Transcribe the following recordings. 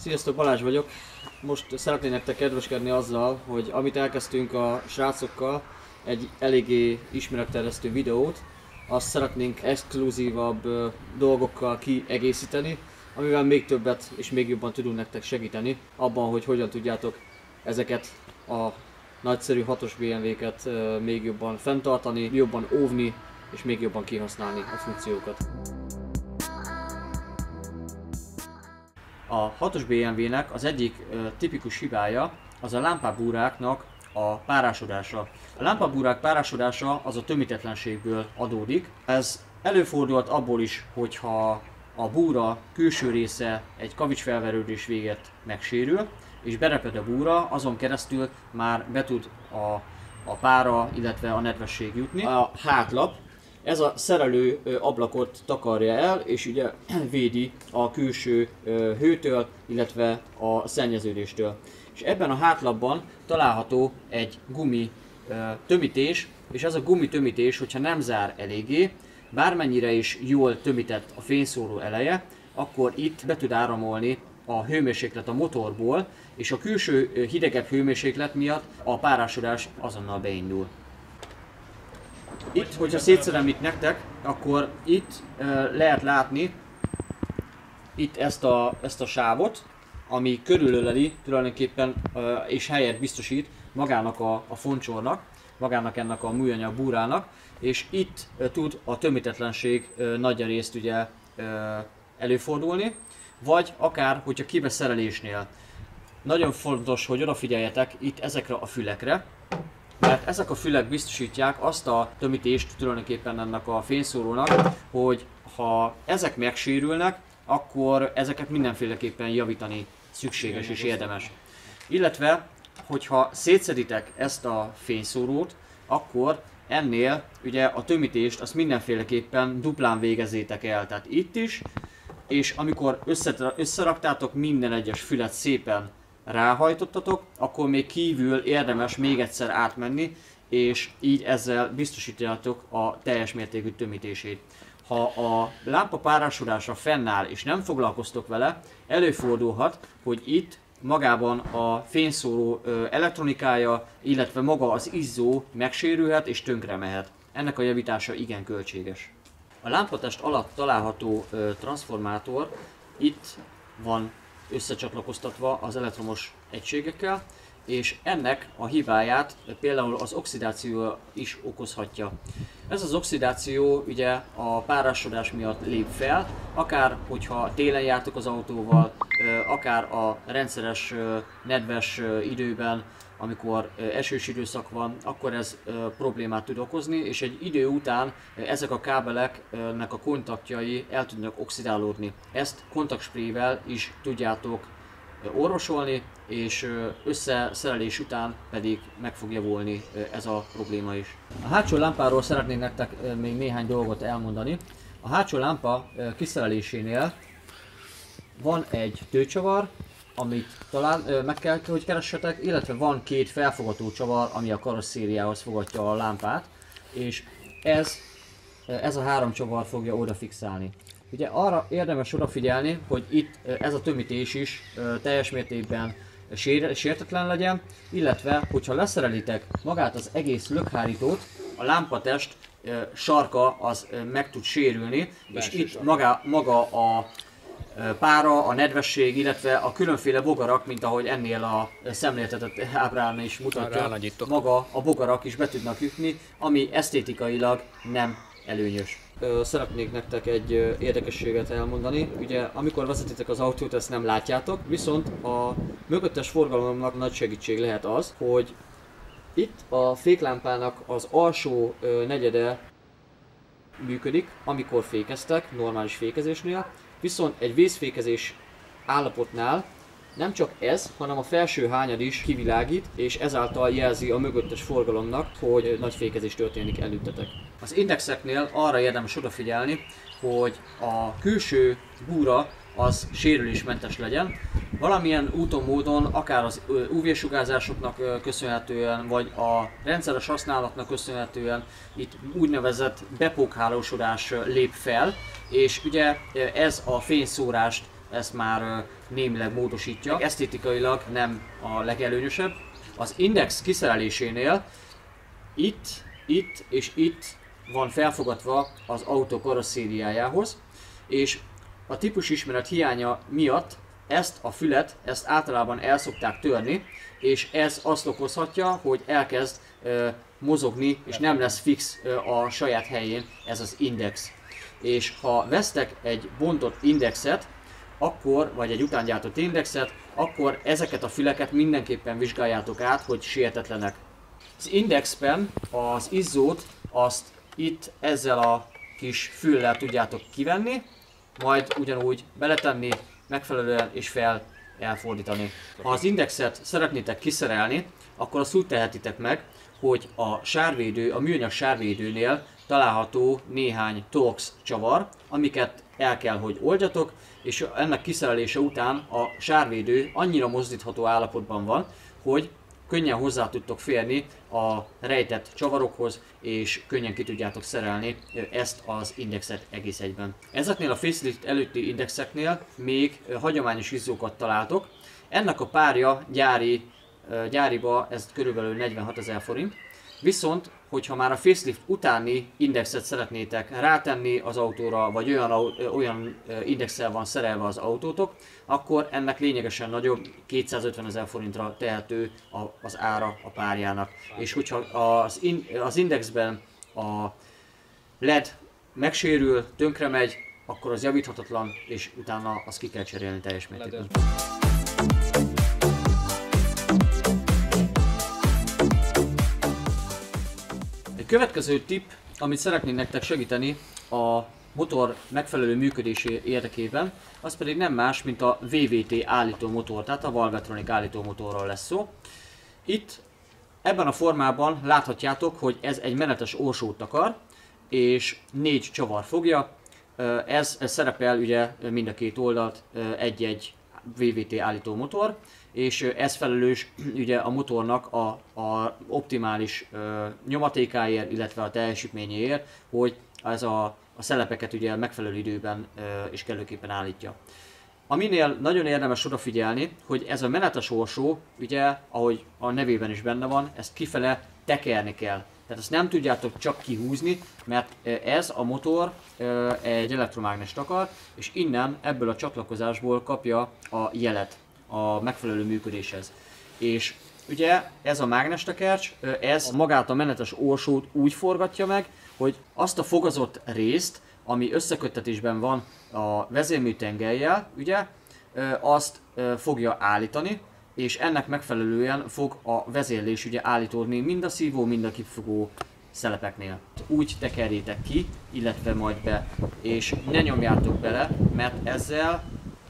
Sziasztok, Balázs vagyok. Most szeretnék nektek kedveskedni azzal, hogy amit elkezdtünk a srácokkal, egy eléggé ismeretterjesztő videót, azt szeretnénk exkluzívabb dolgokkal kiegészíteni, amivel még többet és még jobban tudunk nektek segíteni abban, hogy hogyan tudjátok ezeket a nagyszerű 6-os BMW-ket még jobban fenntartani, jobban óvni és még jobban kihasználni a funkciókat. A 6-os BMW-nek az egyik tipikus hibája az a lámpabúráknak a párásodása. A lámpabúrák párásodása az a tömítetlenségből adódik. Ez előfordult abból is, hogyha a búra külső része egy kavicsfelverődés véget megsérül, és bereped a búra, azon keresztül már be tud a pára, illetve a nedvesség jutni. A hátlap, ez a szerelő ablakot takarja el, és ugye védi a külső hőtől, illetve a szennyeződéstől. És ebben a hátlapban található egy gumi tömítés, és ez a gumi tömítés, hogyha nem zár eléggé, bármennyire is jól tömített a fényszóró eleje, akkor itt be tud áramolni a hőmérséklet a motorból, és a külső hidegebb hőmérséklet miatt a párásodás azonnal beindul. Itt, hogyha szétszedem itt nektek, akkor itt lehet látni itt ezt a sávot, ami körülöleli tulajdonképpen és helyet biztosít magának a foncsornak, magának ennek a műanyag búrának, és itt tud a tömítetlenség nagyrészt ugye előfordulni, vagy akár, hogyha kibeszerelésnél. Nagyon fontos, hogy odafigyeljetek itt ezekre a fülekre, mert ezek a fülek biztosítják azt a tömítést tulajdonképpen ennek a fényszórónak, hogy ha ezek megsérülnek, akkor ezeket mindenféleképpen javítani szükséges és érdemes. Illetve, hogyha szétszeditek ezt a fényszórót, akkor ennél ugye a tömítést azt mindenféleképpen duplán végezzétek el, tehát itt is, és amikor összeraktátok minden egyes fület szépen ráhajtottatok, akkor még kívül érdemes még egyszer átmenni, és így ezzel biztosítjátok a teljes mértékű tömítését. Ha a lámpa párásodása fennáll és nem foglalkoztok vele, előfordulhat, hogy itt magában a fényszóró elektronikája, illetve maga az izzó megsérülhet és tönkre mehet. Ennek a javítása igen költséges. A lámpatest alatt található transformátor itt van összecsatlakoztatva az elektromos egységekkel, és ennek a hibáját például az oxidáció is okozhatja. Ez az oxidáció ugye a párásodás miatt lép fel, akár hogyha télen jártok az autóval, akár a rendszeres nedves időben, amikor esős időszak van, akkor ez problémát tud okozni, és egy idő után ezek a kábeleknek a kontaktjai el tudnak oxidálódni. Ezt kontaktsprével is tudjátok orvosolni, és összeszerelés után pedig meg fog javulni ez a probléma is. A hátsó lámpáról szeretnék nektek még néhány dolgot elmondani. A hátsó lámpa kiszerelésénél van egy tőcsavar, amit talán meg kell, hogy keressetek, illetve van két felfogató csavar, ami a karosszériához fogatja a lámpát, és ez a három csavar fogja oda fixálni. Ugye arra érdemes odafigyelni, hogy itt ez a tömítés is teljes mértékben sértetlen legyen, illetve hogyha leszerelitek magát az egész lökhárítót, a lámpatest sarka az meg tud sérülni, és itt maga a pára, a nedvesség, illetve a különféle bogarak, mint ahogy ennél a szemléltetett ábrán is mutatja, maga a bogarak is be tudnak jutni, ami esztétikailag nem előnyös. Szeretnék nektek egy érdekességet elmondani. Ugye amikor vezetitek az autót, ezt nem látjátok, viszont a mögöttes forgalomnak nagy segítség lehet az, hogy itt a féklámpának az alsó negyede működik, amikor fékeztek, normális fékezésnél, viszont egy vészfékezés állapotnál nem csak ez, hanem a felső hányad is kivilágít, és ezáltal jelzi a mögöttes forgalomnak, hogy nagy fékezés történik előttetek. Az indexeknél arra érdemes odafigyelni, hogy a külső búra az sérülésmentes legyen. Valamilyen úton, módon, akár az UV-sugárzásoknak köszönhetően, vagy a rendszeres használatnak köszönhetően itt úgynevezett bepókhálósodás lép fel, és ugye ez a fényszórást ezt már némileg módosítja. Esztétikailag nem a legelőnyösebb. Az index kiszerelésénél itt és itt van felfogatva az autó karosszériájához, és a típusismeret hiánya miatt ezt a fület, ezt általában el szokták törni, és ez azt okozhatja, hogy elkezd mozogni, és nem lesz fix a saját helyén ez az index. És ha vesztek egy bontott indexet, akkor, vagy egy utángyártott indexet, akkor ezeket a füleket mindenképpen vizsgáljátok át, hogy sértetlenek. Az indexben az izzót azt itt ezzel a kis füllel tudjátok kivenni, majd ugyanúgy beletenni megfelelően és elfordítani. Ha az indexet szeretnétek kiszerelni, akkor azt úgy tehetitek meg, hogy a műanyag sárvédőnél található néhány Torx csavar, amiket el kell, hogy oldjatok, és ennek kiszerelése után a sárvédő annyira mozdítható állapotban van, hogy könnyen hozzá tudtok férni a rejtett csavarokhoz, és könnyen ki tudjátok szerelni ezt az indexet egész egyben. Ezeknél a facelift előtti indexeknél még hagyományos izzókat találtok. Ennek a párja gyáriba ez körülbelül 46 000 forint. Viszont, hogyha már a facelift utáni indexet szeretnétek rátenni az autóra, vagy olyan indexel van szerelve az autótok, akkor ennek lényegesen nagyobb, 250 000 forintra tehető az ára a párjának. És hogyha az indexben a LED megsérül, tönkre megy, akkor az javíthatatlan, és utána azt ki kell cserélni teljes mértékben. Egy következő tipp, amit szeretnék nektek segíteni a motor megfelelő működésé érdekében, az pedig nem más, mint a VVT állító motor, tehát a Valvetronic állító motorról lesz szó. Itt ebben a formában láthatjátok, hogy ez egy menetes orsót takar, és 4 csavar fogja. Ez szerepel ugye mind a két oldalt egy-egy VVT állító motor, és ez felelős ugye a motornak a optimális nyomatékáért, illetve a teljesítményéért, hogy ez a szelepeket ugye megfelelő időben és kellőképpen állítja. Aminél nagyon érdemes odafigyelni, hogy ez a menetes orsó, ugye, ahogy a nevében is benne van, ezt kifele tekerni kell. Tehát ezt nem tudjátok csak kihúzni, mert ez a motor egy elektromágnest akar, és innen, ebből a csatlakozásból kapja a jelet a megfelelő működéshez. És ugye ez a mágnestekercs, ez magát a menetes orsót úgy forgatja meg, hogy azt a fogazott részt, ami összeköttetésben van a vezérműtengellyel, ugye, azt fogja állítani, és ennek megfelelően fog a vezérlés ugye állítódni mind a szívó, mind a kipufogó szelepeknél. Úgy tekerjétek ki, illetve majd be, és ne nyomjátok bele, mert ezzel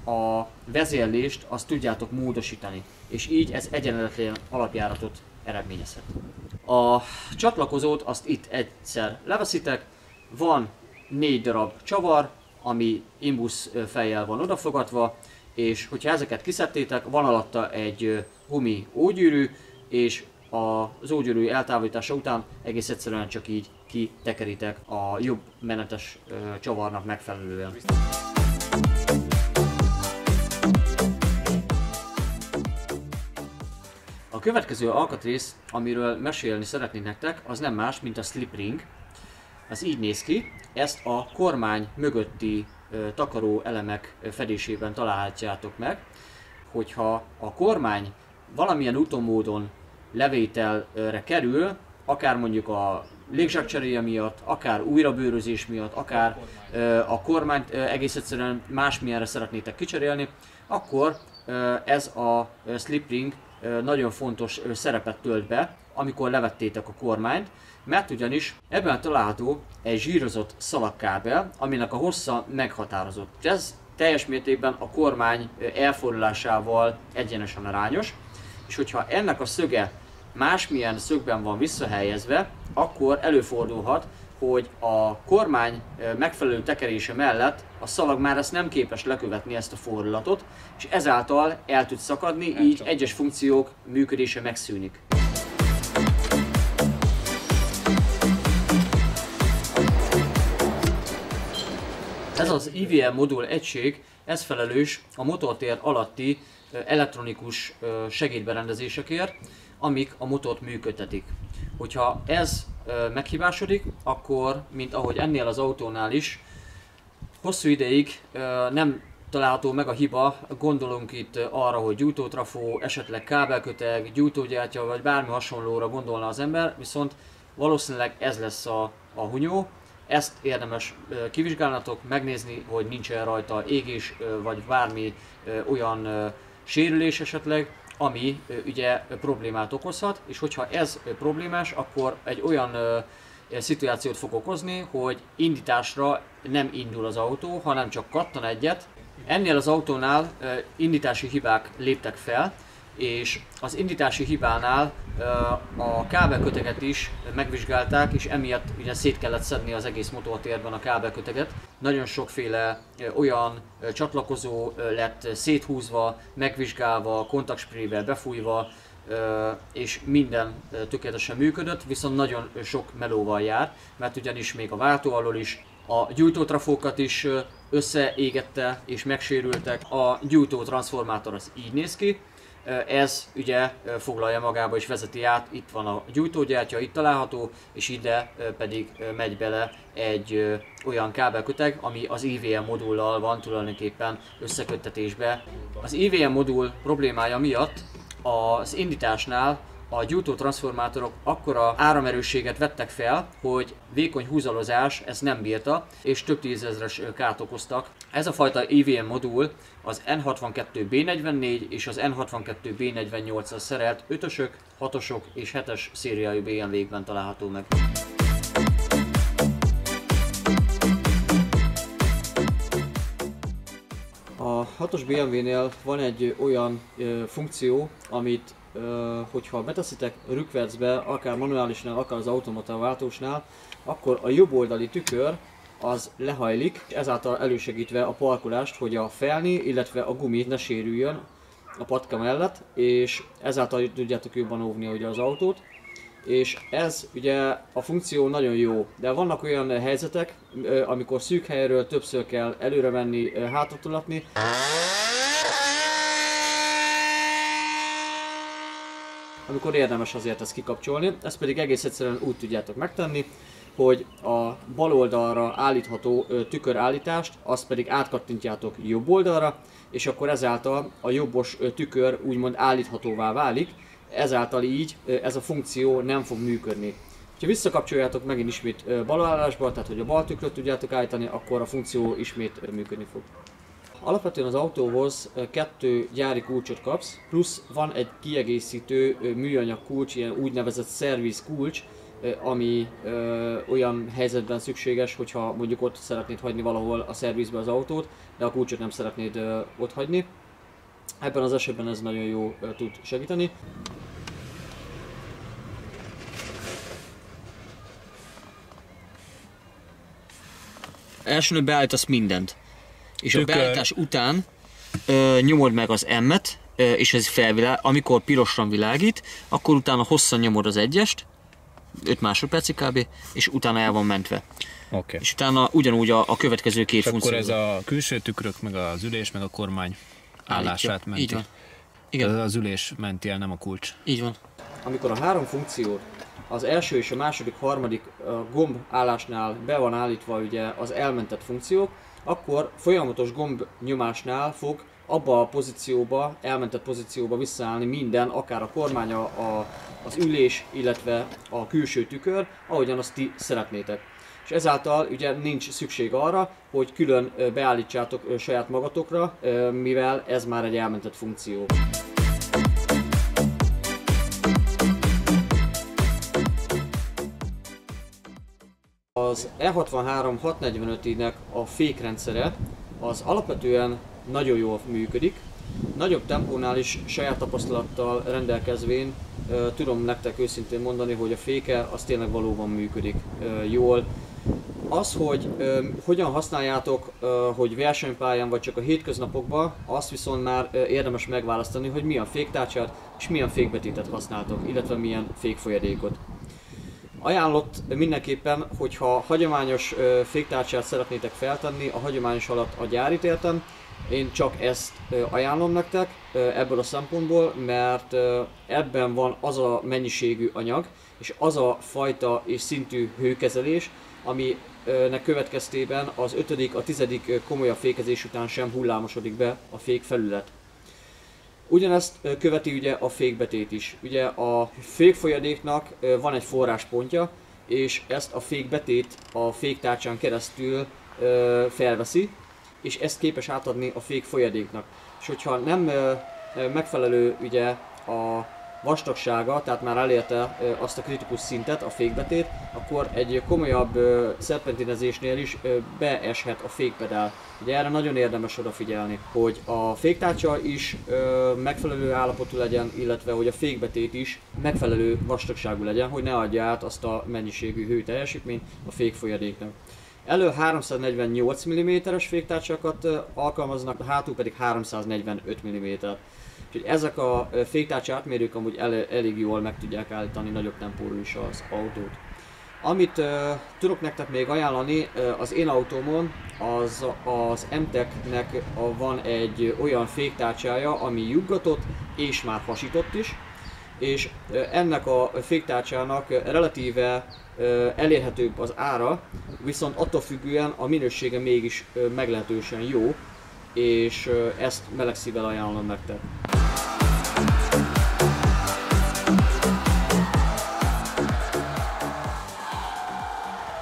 a vezérlést azt tudjátok módosítani, és így ez egyenletlen alapjáratot eredményezhet. A csatlakozót azt itt egyszer leveszitek, van 4 darab csavar, ami imbusz fejjel van odafogatva, és hogyha ezeket kiszedtétek, van alatta egy gumi ógyűrű, és az ógyűrű eltávolítása után egész egyszerűen csak így kitekeritek a jobb menetes csavarnak megfelelően. A következő alkatrész, amiről mesélni szeretnék nektek, az nem más, mint a slip ring. Ez így néz ki, ezt a kormány mögötti takaró elemek fedésében találhatjátok meg. Hogyha a kormány valamilyen úton módon levételre kerül, akár mondjuk a légzsákcseréje miatt, akár újrabőrözés miatt, akár a kormányt egész egyszerűen másmilyenre szeretnétek kicserélni, akkor ez a slip ring nagyon fontos szerepet tölt be, amikor levettétek a kormányt, mert ugyanis ebben található egy zsírozott szalagkábel, aminek a hossza meghatározott. Ez teljes mértékben a kormány elfordulásával egyenesen arányos, és hogyha ennek a szöge másmilyen szögben van visszahelyezve, akkor előfordulhat, hogy a kormány megfelelő tekerése mellett a szalag már ezt nem képes lekövetni, ezt a fordulatot, és ezáltal el tud szakadni, így egyes funkciók működése megszűnik. Ez az IVM modul egység ez felelős a motortér alatti elektronikus segédberendezésekért, amik a motort működtetik. Hogyha ez meghibásodik, akkor, mint ahogy ennél az autónál is, hosszú ideig nem található meg a hiba, gondolunk itt arra, hogy gyújtótrafó, esetleg kábelköteg, gyújtógyártya vagy bármi hasonlóra gondolna az ember, viszont valószínűleg ez lesz a hunyó. Ezt érdemes kivizsgálnatok, megnézni, hogy nincsen rajta égés vagy bármi olyan sérülés esetleg, ami ugye problémát okozhat, és hogyha ez problémás, akkor egy olyan szituációt fog okozni, hogy indításra nem indul az autó, hanem csak kattan egyet. Ennél az autónál indítási hibák léptek fel, és az indítási hibánál a kábelköteget is megvizsgálták, és emiatt ugye szét kellett szedni az egész motortérben a kábelköteget. Nagyon sokféle olyan csatlakozó lett széthúzva, megvizsgálva, kontaktsprével befújva, és minden tökéletesen működött, viszont nagyon sok melóval jár, mert ugyanis még a váltó alól is a gyújtótrafókat is összeégette és megsérültek. A gyújtó transformátor az így néz ki. Ez ugye foglalja magába és vezeti át, itt van a gyújtógyártya, itt található, és ide pedig megy bele egy olyan kábelköteg, ami az IVM modullal van tulajdonképpen összeköttetésbe. Az IVM modul problémája miatt az indításnál a gyújtó transformátorok akkora áramerősséget vettek fel, hogy vékony húzalozás ezt nem bírta, és több tízezres kárt okoztak. Ez a fajta IVM modul az N62B44 és az N62B48-as szerelt 5-ösök, 6-osok és 7-es szériájú BMW-kben található meg. A 6-os BMW-nél van egy olyan funkció, amit hogyha beteszitek rükvercbe, akár manuálisnál, akár az automata váltósnál, akkor a jobb oldali tükör az lehajlik, ezáltal elősegítve a parkolást, hogy a felni, illetve a gumi ne sérüljön a patka mellett, és ezáltal tudjátok jobban óvni ugye az autót. És ez ugye a funkció nagyon jó, de vannak olyan helyzetek, amikor szűk helyről többször kell előre menni, hátratolatni. Amikor érdemes azért ezt kikapcsolni, ezt pedig egész egyszerűen úgy tudjátok megtenni, hogy a bal oldalra állítható tükörállítást, azt pedig átkattintjátok jobb oldalra, és akkor ezáltal a jobbos tükör úgymond állíthatóvá válik, ezáltal így ez a funkció nem fog működni. Ha visszakapcsoljátok megint ismét balállásba, tehát hogy a bal tükröt tudjátok állítani, akkor a funkció ismét működni fog. Alapvetően az autóhoz 2 gyári kulcsot kapsz, plusz van egy kiegészítő műanyag kulcs, ilyen úgynevezett szerviz kulcs, ami olyan helyzetben szükséges, hogyha mondjuk ott szeretnéd hagyni valahol a szervizbe az autót, de a kulcsot nem szeretnéd ott hagyni. Ebben az esetben ez nagyon jó tud segíteni. Elsőn beállítasz mindent, és a beállítás után nyomod meg az M-et, és ez felvilág, amikor pirosan világít, akkor utána hosszan nyomod az 1-est, 5 másodpercig kb, és utána el van mentve. Okay. És utána ugyanúgy a következő két funkció. Akkor ez a külső tükrök, meg az ülés, meg a kormány állását menti. Így van. Igen. Ez az ülés menti el, nem a kulcs. Így van. Amikor a 3 funkciót, az első és a második, harmadik gomb állásnál be van állítva ugye az elmentett funkciók, akkor folyamatos gomb nyomásnál fog abba a pozícióba, elmentett pozícióba visszaállni minden, akár a kormány, az ülés, illetve a külső tükör, ahogyan azt ti szeretnétek. És ezáltal ugye nincs szükség arra, hogy külön beállítsátok saját magatokra, mivel ez már egy elmentett funkció. Az E63 645-nek a fékrendszere az alapvetően nagyon jól működik. Nagyobb tempónál is saját tapasztalattal rendelkezvén tudom nektek őszintén mondani, hogy a féke az tényleg valóban működik jól. Az, hogy hogyan használjátok, hogy versenypályán vagy csak a hétköznapokban, azt viszont már érdemes megválasztani, hogy milyen féktárcsát és milyen fékbetétet használtok, illetve milyen fékfolyadékot. Ajánlott mindenképpen, hogyha hagyományos féktárcsát szeretnétek feltenni, a hagyományos alatt a gyárit értem, Én csak ezt ajánlom nektek ebből a szempontból, mert ebben van az a mennyiségű anyag, és az a fajta és szintű hőkezelés, aminek következtében az 5., a 10. komolyabb fékezés után sem hullámosodik be a fék felület. Ugyanezt követi ugye a fékbetét is. Ugye a fékfolyadéknak van egy forráspontja, és ezt a fékbetét a féktárcsán keresztül felveszi, és ezt képes átadni a fékfolyadéknak. És hogyha nem megfelelő ugye a vastagsága, tehát már elérte azt a kritikus szintet, a fékbetét, akkor egy komolyabb szerpentinezésnél is beeshet a fékpedál. Ugye erre nagyon érdemes odafigyelni, hogy a féktárcsa is megfelelő állapotú legyen, illetve hogy a fékbetét is megfelelő vastagságú legyen, hogy ne adja át azt a mennyiségű hőteljesítményt a fékfolyadéknak. Elő 348 mm-es féktárcsákat alkalmaznak, hátul pedig 345 mm-et. Úgyhogy ezek a féktárcsa átmérők amúgy elég jól meg tudják állítani nagyobb tempóról is az autót. Amit tudok nektek még ajánlani, az én autómon az MTEC-nek van egy olyan féktárcsája, ami juggatott és már hasított is, és ennek a féktárcsának relatíve elérhetőbb az ára, viszont attól függően a minősége mégis meglehetősen jó, és ezt meleg szívvel ajánlom nektek.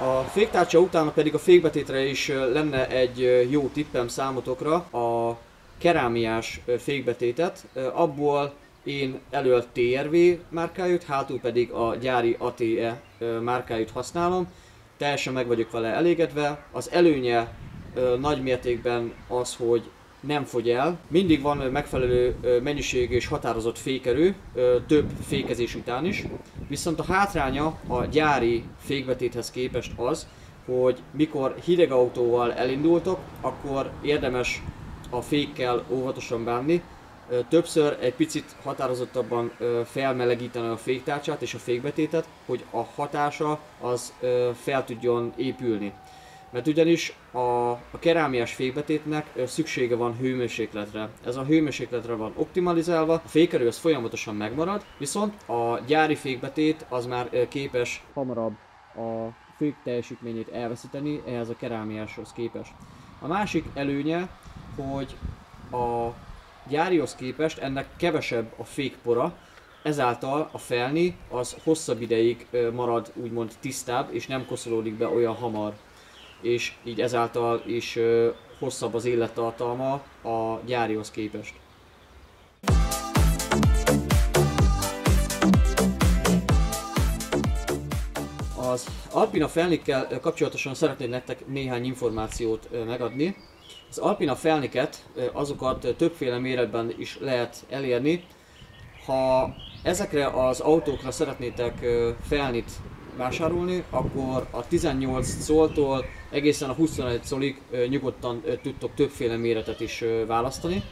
A féktárcsa után pedig a fékbetétre is lenne egy jó tippem számotokra, a kerámiás fékbetétet. Abból én elől TRV márkájút, hátul pedig a gyári ATE márkájút használom. Teljesen meg vagyok vele elégedve. Az előnye nagy mértékben az, hogy nem fogy el. Mindig van megfelelő mennyiségű és határozott fékerő, több fékezés után is. Viszont a hátránya a gyári fékbetéthez képest az, hogy mikor hideg autóval elindultok, akkor érdemes a fékkel óvatosan bánni. Többször egy picit határozottabban felmelegíteni a féktárcsát és a fékbetétet, hogy a hatása az fel tudjon épülni. Mert ugyanis a kerámiás fékbetétnek szüksége van hőmérsékletre. Ez a hőmérsékletre van optimalizálva, a fékerő az folyamatosan megmarad, viszont a gyári fékbetét az már képes hamarabb a fék teljesítményét elveszíteni ehhez a kerámiáshoz képest. A másik előnye, hogy a gyárihoz képest ennek kevesebb a fékpora, ezáltal a felni az hosszabb ideig marad úgymond tisztább, és nem koszolódik be olyan hamar. És így ezáltal is hosszabb az élettartalma a gyárihoz képest. Az Alpina felnikkel kapcsolatosan szeretnék nektek néhány információt megadni. Az Alpina felniket, azokat többféle méretben is lehet elérni. Ha ezekre az autókra szeretnétek felnit vásárolni, akkor a 18 coltól egészen a 21 colig nyugodtan tudtok többféle méretet is választani.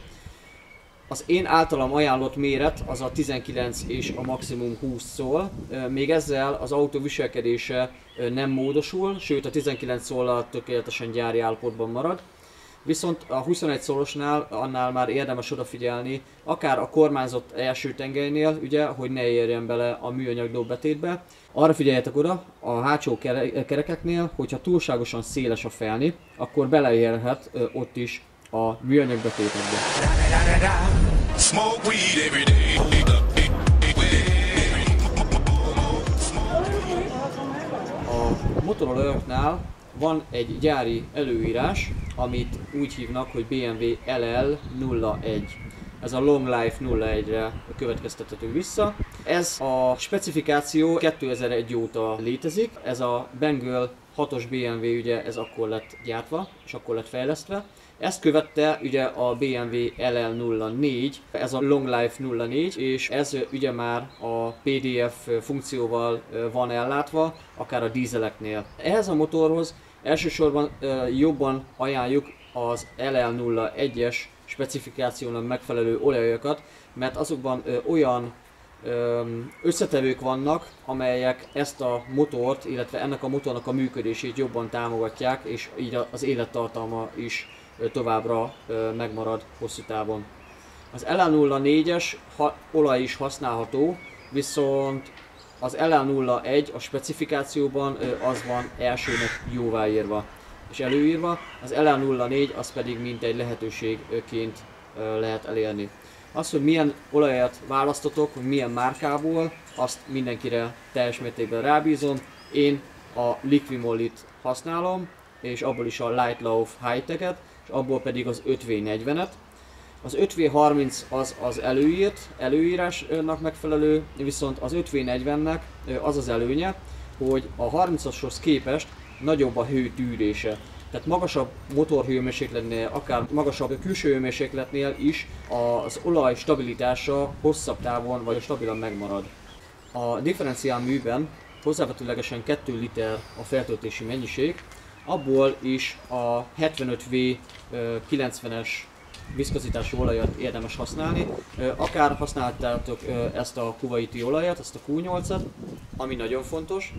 Az én általam ajánlott méret az a 19 és a maximum 20 col, még ezzel az autó viselkedése nem módosul, sőt a 19 collal tökéletesen gyári állapotban marad. Viszont a 21 colosnál annál már érdemes odafigyelni, akár a kormányzott első tengelynél, ugye, hogy ne érjen bele a műanyag dobbetétbe. Arra figyeljetek oda, a hátsó kerekeknél, hogyha túlságosan széles a felni, akkor beleérhet ott is a műanyag betétekbe. A motorolajoknál van egy gyári előírás, amit úgy hívnak, hogy BMW LL01. Ez a Long Life 01-re következtethető vissza. Ez a specifikáció 2001 óta létezik. Ez a Bengal 6-os BMW, ugye ez akkor lett gyártva, és akkor lett fejlesztve. Ezt követte ugye a BMW LL04, ez a Long Life 04, és ez ugye már a PDF funkcióval van ellátva, akár a dízeleknél. Ehhez a motorhoz elsősorban jobban ajánljuk az LL01-es specifikációnak megfelelő olajokat, mert azokban olyan összetevők vannak, amelyek ezt a motort, illetve ennek a motornak a működését jobban támogatják, és így az élettartalma is továbbra megmarad hosszú távon. Az LA04-es olaj is használható, viszont az LA01 a specifikációban az van elsőnek jóváírva és előírva, az LA04 az pedig mintegy lehetőségként lehet elérni. Az, hogy milyen olajat választotok, milyen márkából, azt mindenkire teljes mértékben rábízom. Én a Liqui-Molyt használom, és abból is a Light Lauf High-Tech-et, és abból pedig az 5V40-et. Az 5V30 az előírásnak megfelelő, viszont az 5V40-nek az az előnye, hogy a 30-ashoz képest nagyobb a hőtűrése. Tehát magasabb motorhőmérsékletnél, akár magasabb külső hőmérsékletnél is az olaj stabilitása hosszabb távon vagy stabilan megmarad. A differenciálműben hozzávetőlegesen 2 liter a feltöltési mennyiség, abból is a 75V 90-es viszkozitású olajat érdemes használni. Akár használtátok ezt a kuwaiti olajat, ezt a Q8-at, ami nagyon fontos,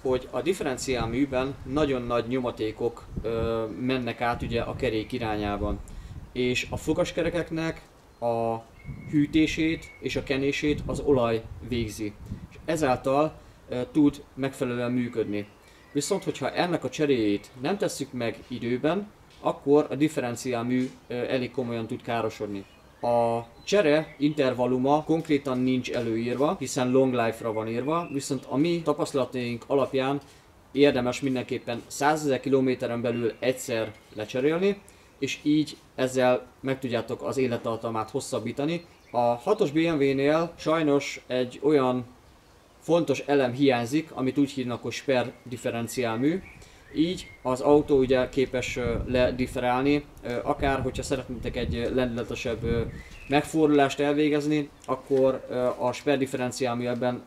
hogy a differenciálműben nagyon nagy nyomatékok mennek át ugye a kerék irányában. És a fogaskerekeknek a hűtését és a kenését az olaj végzi. És ezáltal tud megfelelően működni. Viszont, hogyha ennek a cseréjét nem tesszük meg időben, akkor a differenciálmű elég komolyan tud károsodni. A csere intervalluma konkrétan nincs előírva, hiszen long life-ra van írva, viszont a mi tapasztalataink alapján érdemes mindenképpen 100 000 kilométeren belül egyszer lecserélni, és így ezzel meg tudjátok az élettartamát hosszabbítani. A 6-os BMW-nél sajnos egy olyan fontos elem hiányzik, amit úgy hívnak, hogy sper differenciálmű. Így az autó ugye képes ledifferálni, akár hogyha szeretnétek egy lendületesebb megfordulást elvégezni, akkor a sper differenciálmű ebben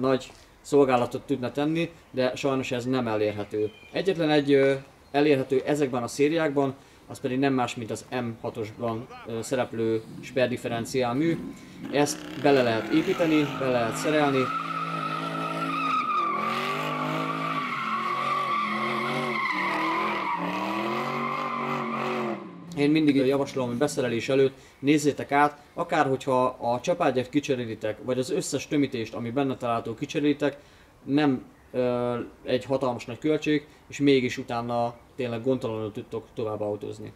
nagy szolgálatot tudna tenni, de sajnos ez nem elérhető. Egyetlen egy elérhető ezekben a szériákban, az pedig nem más, mint az M6-osban szereplő sper differenciálmű. Ezt bele lehet építeni, bele lehet szerelni. Én mindig javaslom, hogy beszerelés előtt nézzétek át, akár hogyha a csapágyat kicserélitek, vagy az összes tömítést, ami benne található kicserélitek, nem egy hatalmas nagy költség, és mégis utána tényleg gondtalanul tudtok tovább autózni.